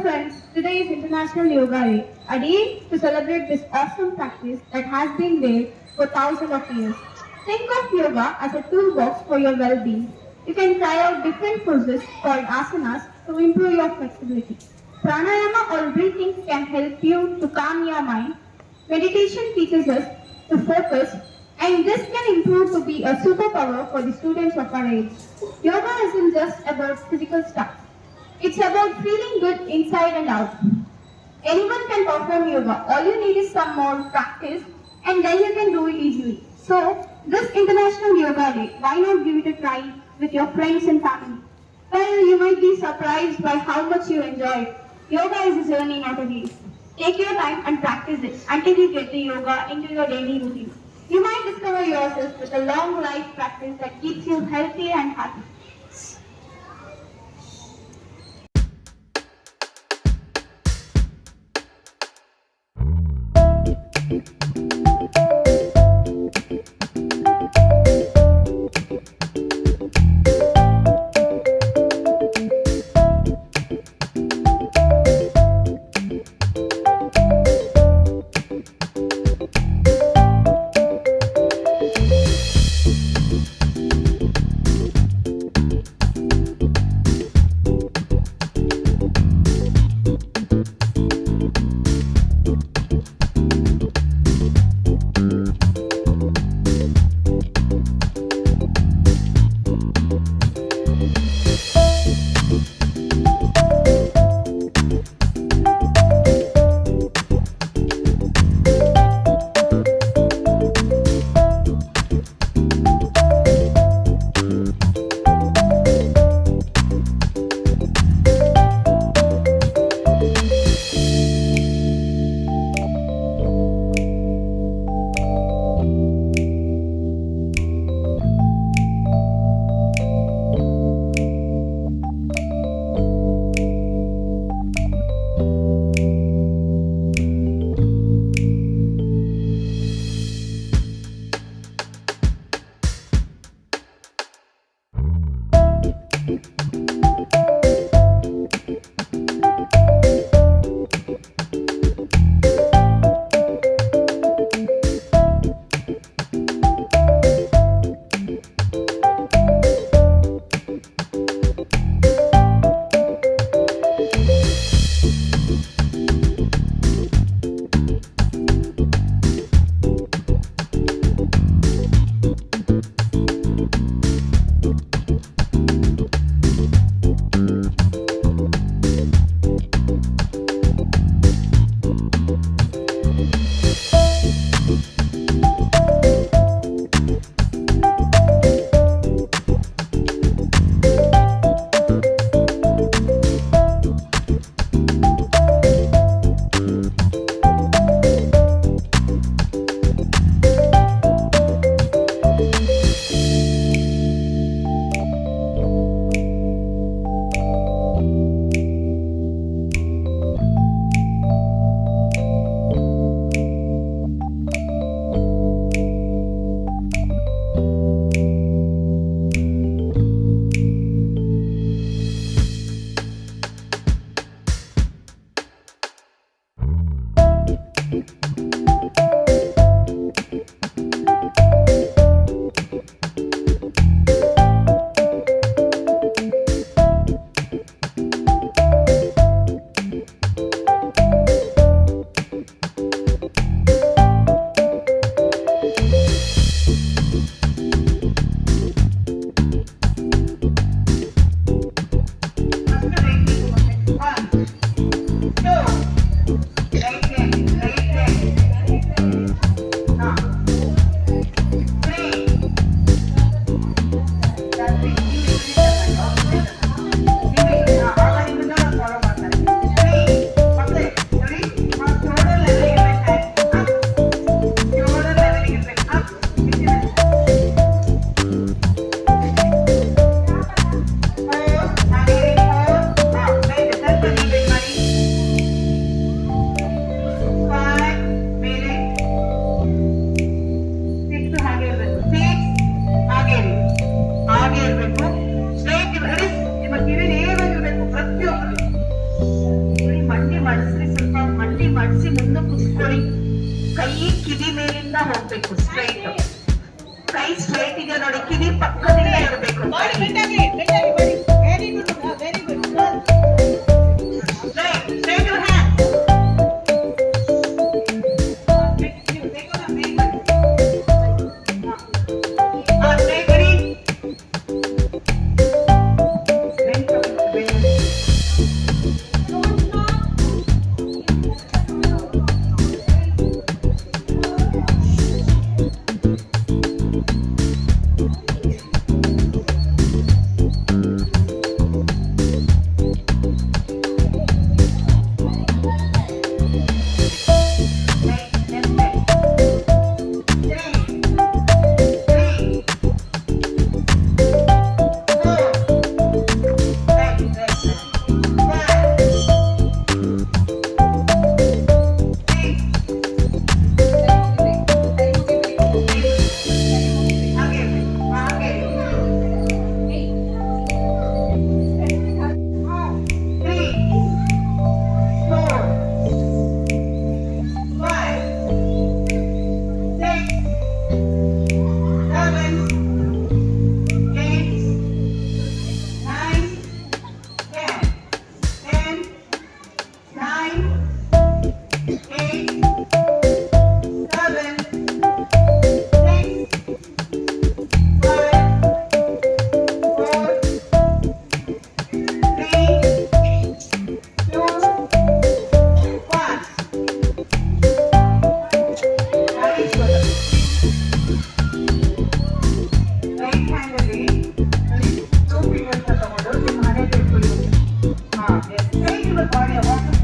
friends, today is International Yoga Day, a day to celebrate this awesome practice that has been there for thousands of years. Think of yoga as a toolbox for your well-being. You can try out different poses called asanas to improve your flexibility. Pranayama or breathing can help you to calm your mind. Meditation teaches us to focus, and this can improve to be a superpower for the students of our age. Yoga isn't just about physical stuff. It's about feeling good inside and out. Anyone can perform yoga. All you need is some more practice and then you can do it easily. So, this International Yoga Day, why not give it a try with your friends and family? Well, you might be surprised by how much you enjoy it. Yoga is a journey, not a race. Take your time and practice it until you get the yoga into your daily routine. You might discover yourself with a long life practice that keeps you healthy and happy. ಮಡಸಿ ಮುಂದೆ ಕುತ್ಕೊಳ್ಳಿ. ಕೈ ಕಿವಿ ಮೇಲಿಂದ ಹೋಗ್ಬೇಕು, straight. ಕೈ straight ಇದೆ ನೋಡಿ, ಕಿವಿ ಪಕ್ಕದಿಂದ ಇರಬೇಕು. Very good, very good. Straight your hand. Straight, ready? Thank you for